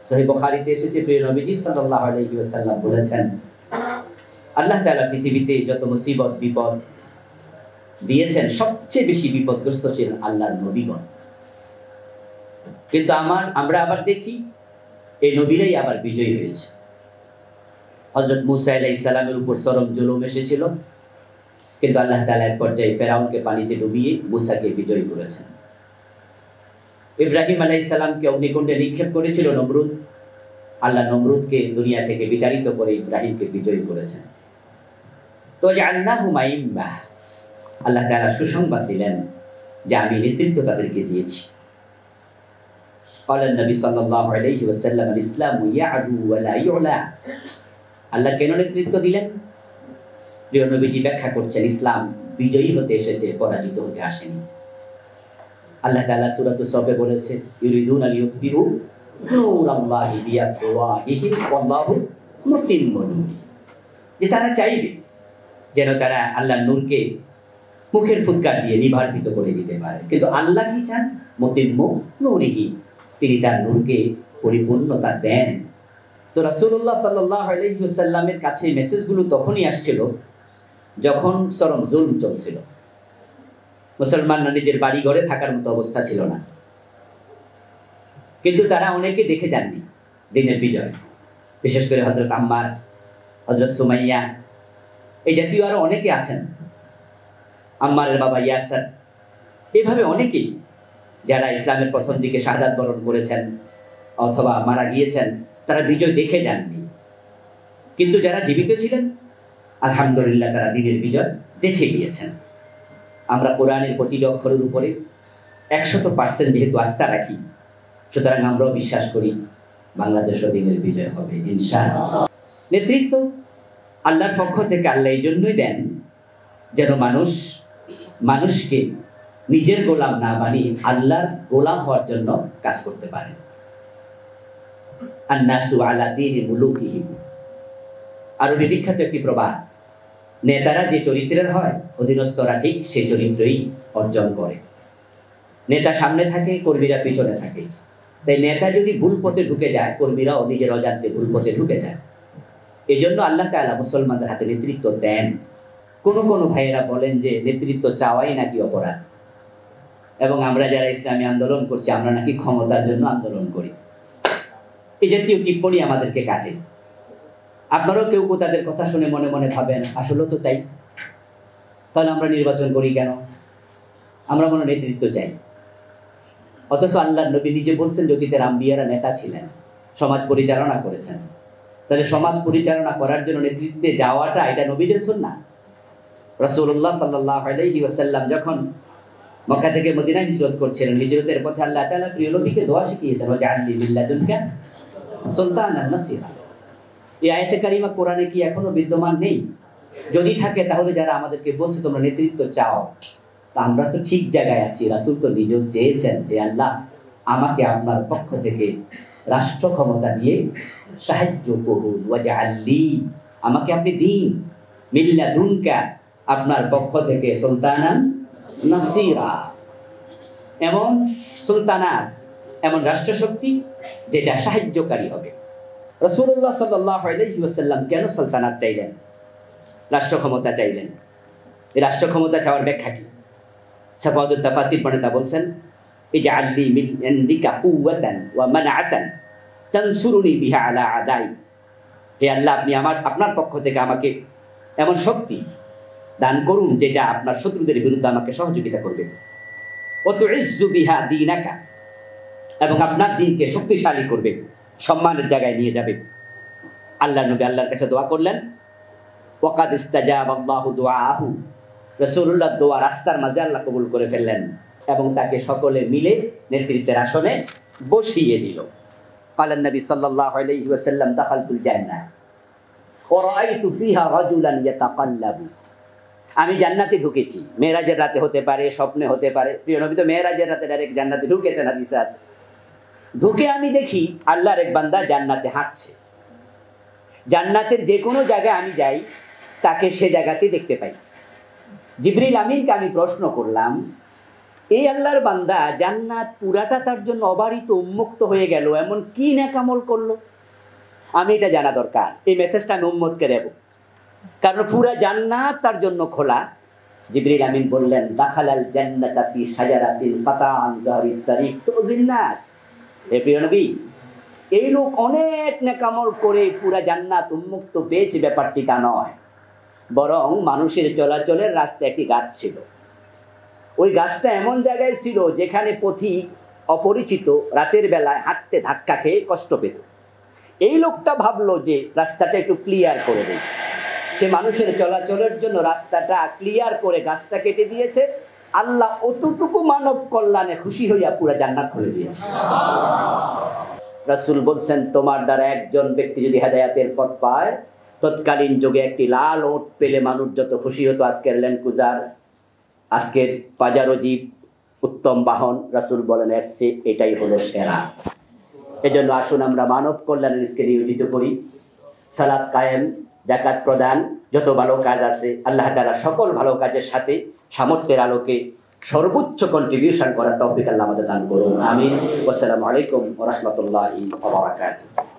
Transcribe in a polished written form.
সহিহ বুখারীতে এসেছে, প্রিয় নবীজি সাল্লাল্লাহু আলাইহি ওয়াসাল্লাম বলেছেন, আল্লাহ তাআলা পৃথিবীতে যত মুসিবত বিপদ দিয়েছেন, সবচেয়ে বেশি বিপদগ্রস্ত ছিলেন আল্লাহর নবীগণ। কিন্তু আমরা আবার দেখি এই নবীরাই আবার বিজয়ী হয়েছে। হযরত মূসা আলাইহিস সালামের উপর চরম জুলুম এসেছিল, কিন্তু আল্লাহ তাআলা এক পর্যায়ে ফেরাউনকে পানিতে ডুবিয়ে মূসাকে বিজয়ী করেছেন। ইব্রাহিম আলাইহিস সালামকে অগ্নিকুণ্ডে নিক্ষেপ করেছিল নমরুদ, আল্লাহ নমরুদকে দুনিয়া থেকে বিতাড়িত করে ইব্রাহিমকে বিজয়ী করেছেন। তো জাআলনাহুম আইম্মাহ, আল্লাহ তাআলা সুসংবাদ দিলেন যে আমি নেতৃত্ব তাদেরকে দিয়েছি। ক্বালা নবী সাল্লাল্লাহু আলাইহি ওয়াসাল্লাম, আল ইসলামু ইয়া'লু ওয়া লা ইউ'লা। আল্লাহ কেন নেতৃত্ব দিলেন? প্রিয় নবীজি ব্যাখ্যা করছেন, ইসলাম বিজয়ী হতে এসেছে, পরাজিত হতে আসেনি। আল্লাহ তাআলা সূরাতুস সফে বলেছে, ইউরিদুনা লিইউতফিউ নূরাল্লাহি বিআফওয়াহিহিম ওয়াল্লাহু মুতিম্মু নূরিহি, যে তারা চাইবে যেন তারা আল্লাহর নূরকে মুখের ফুৎকার দিয়ে নিভার্পিত করে দিতে পারে, কিন্তু আল্লাহ কি চান? মুতিম্মু নূরিহি, তিনি তার নূরকে পরিপূর্ণতা দেন। তো রাসূলুল্লাহ সাল্লাল্লাহু আলাইহি ওয়াসাল্লামের কাছে মেসেজগুলো তখনই আসছিল যখন চরম জুলম চলছিল। মুসলমানরা নিজের বাড়ি ঘরে থাকার মতো অবস্থা ছিল না, কিন্তু তারা অনেকে দেখে যাননি দিনের বিজয়, বিশেষ করে হযরত আম্মার, হযরত সুমাইয়া, এই জাতীয় আরো অনেকে আছেন, আম্মারের বাবা ইয়াসার, এভাবে অনেকেই যারা ইসলামের প্রথম দিকে শাহাদাত বরণ করেছেন অথবা মারা গিয়েছেন, তারা বিজয় দেখে যাননি। কিন্তু যারা জীবিত ছিলেন, আলহামদুলিল্লাহ, তারা দিনের বিজয় দেখে গিয়েছেন। আমরা কোরআনের প্রতিটি অক্ষরের উপরে 100% যেহেতু আস্থা রাখি, সুতরাং আমরাও বিশ্বাস করি বাংলাদেশও দিনের বিজয় হবে ইনশাআল্লাহ। নেতৃত্ব আল্লাহর পক্ষ থেকে আল্লাহ এই জন্যই দেন যেন মানুষকে নিজের গোলাম না বানিয়ে আল্লাহর গোলাম হওয়ার জন্য কাজ করতে পারে। আন্নাসু আলা দীনি মুলুকিহিম, আরবি বিখ্যাত একটি প্রবাদ, নেতারা যে চরিত্রের হয় অধীনস্থরা ঠিক সেই চরিত্রই অর্জন করে। নেতা সামনে থাকে, কর্মীরা পিছনে থাকে। তাই নেতা যদি ভুল পথে ঢুকে যায়, কর্মীরাও নিজের অজান্তে ভুল পথে ঢুকে যায়। এই জন্য আল্লাহ তাআলা মুসলমানদের হাতে নেতৃত্ব দেন। কোনো ভাইয়েরা বলেন যে নেতৃত্ব চাওয়াই নাকি অপরাধ, এবং আমরা যারা ইসলামী আন্দোলন করছি আমরা নাকি ক্ষমতার জন্য আন্দোলন করি। এই জাতীয় টিপ্পণী আমাদেরকে কাটে। আপনারাও কেউ তাদের কথা শুনে মনে মনে ভাবেন আসলে তো তাই, তাহলে আমরা নির্বাচন করি কেন? আমরা মনে নেতৃত্ব চাই, অথচ আল্লাহর নবী নিজে বলছেন যে অতীতের আম্বিয়ারা নেতা ছিলেন, সমাজ পরিচালনা করেছেন। তাহলে সমাজ পরিচালনা করার জন্য নেতৃত্বে যাওয়াটা এটা নবীদের সুন্নাহ। রাসূলুল্লাহ সাল্লাল্লাহু আলাইহি ওয়াসাল্লাম যখন মক্কা থেকে মদিনা হিজরত করছিলেন, হিজরতের পথে আল্লাহ তাআলা প্রিয় নবীকে দোয়া শিখিয়েছেন, ওয়াজআলনি মিন লাদুনকা সুলতানান নাসিরা। এই আয়াতে কারিমা কোরআনে কি এখনো বিদ্যমান নেই? যদি থাকে তাহলে যারা আমাদেরকে বলছে তোমরা নেতৃত্ব চাও, তা আমরা তো ঠিক জায়গায় আছি। রাসূল তো নিজেও চেয়েছেন, হে আল্লাহ, আমাকে আপনার পক্ষ থেকে রাষ্ট্র ক্ষমতা দিয়ে সাহায্য করুন, ওয়াজআলনি, আমাকে আপনি দিন, মিন লাদুনকা, আপনার পক্ষ থেকে সুলতানান নাসিরা, এমন সুলতানাত, এমন রাষ্ট্রশক্তি যেটা সাহায্যকারী হবে। রাসূলুল্লাহ সাল্লাল্লাহু আলাইহি ওয়াসাল্লাম কেন সুলতানাত চাইলেন, রাষ্ট্র ক্ষমতা চাইলেন? এই রাষ্ট্র ক্ষমতা চাওয়ার ব্যাখ্যা কি? সাফাওয়াতুত তাফাসির পণ্ডিতরা বলছেন, ইজআলনি মিন ইনদিকা কুওয়াতান ওয়া মানআতান তানসুরুনি বিহা আলা আদাই, হে আল্লাহ, আপনি আপনার পক্ষ থেকে আমাকে এমন শক্তি দান করুন যেটা আপনার শত্রুদের বিরুদ্ধে আমাকে সহযোগিতা করবে। ওয়া তুইজ্জু বিহা দীনাকা, এবং আপনার দ্বীনকে শক্তিশালী করবে, সম্মানের জায়গায় নিয়ে যাবে। আল্লাহর নবী আল্লাহর কাছে দোয়া করলেন, ওয়াকাদ ইস্তাজাবাল্লাহু দুআহু, রাসূলুল্লাহর দোয়া রাস্তার মাঝে আল্লাহ কবুল করে ফেললেন এবং তাকে সকলে মিলে নেতৃত্বের আসনে বসিয়ে দিল। ক্বালান নবী সাল্লাল্লাহু আলাইহি ওয়াসাল্লাম, দাখালতুল জান্নাহ ওয়া রাআইতু ফিহা রাজুলান ইয়াতাকাল্লাবু, আমি জান্নাতে ঢুকেছি। মেরাজের রাতে হতে পারে, স্বপ্নে হতে পারে। প্রিয় নবী তো মেরাজের রাতে ডাইরেক্ট জান্নাতে ঢুকেছেন, হাদিসে আছে। ঢুকে আমি দেখি আল্লাহর এক বান্দা জান্নাতে হাঁটছে। জান্নাতের যে কোনো জায়গায় আমি যাই তাকে সে জায়গাতে দেখতে পাই। জিবরিল আমিনকে আমি প্রশ্ন করলাম, এই আল্লাহর বান্দা জান্নাত পুরাটা তার জন্য অবারিত উন্মুক্ত হয়ে গেল, এমন কি নেক আমল করলো? আমি এটা জানা দরকার, এই মেসেজটা আমি উম্মতকে দেব, কারণ পুরা জান্নাত তার জন্য খোলা। জিবরিল আমিন বললেন, দাখালাল জান্নাতা ফি শাজারাতিল ফাতাআন যারিত তারিক তুযিন নাস। হে প্রিয় নবী, এই লোক অনেক নেক আমল করে পুরা জান্নাত উন্মুক্ত পেয়েছে, ব্যাপারটি তা নয়, বরং মানুষের চলাচলের রাস্তায় একটি গাছ ছিল। ওই গাছটা এমন জায়গায় ছিল যেখানে পথিক অপরিচিত রাতের বেলায় হাঁটতে ধাক্কা খেয়ে কষ্ট পেত। এই লোকটা ভাবলো যে রাস্তাটা একটু ক্লিয়ার করে দেয়, সে মানুষের চলাচলের জন্য রাস্তাটা ক্লিয়ার করে গাছটা কেটে দিয়েছে। আল্লাহ অতটুকু মানব কল্যাণে খুশি হইয়া পুরা জান্নাত খুলে দিয়েছে। রাসূল বলছেন, তোমার দ্বারা একজন ব্যক্তি যদি হেদায়েতের পথ পায়, তৎকালীন যুগে একটি লাল ওট পেলে মানুষ যত খুশি হতো, আজকের ল্যান্ড ক্রুজার, আজকের পাজারো জিপ, উত্তম বাহন, রাসূল বলেন এর চেয়ে এটাই হলো সেরা। এজন্য আসুন আমরা মানব কল্যাণের নিজকে নিয়োজিত করি। সালাত কায়েম, যাকাত প্রদান, যত ভালো কাজ আছে আল্লাহ তাআলা সকল ভালো কাজের সাথে সামর্থ্যের আলোকে সর্বোচ্চ কন্ট্রিবিউশন করার তৌফিক আল্লাহ আমাদের দান করুন। আমিন। আসসালামু আলাইকুম ওয়া রাহমাতুল্লাহি ওয়া বারাকাতুহু।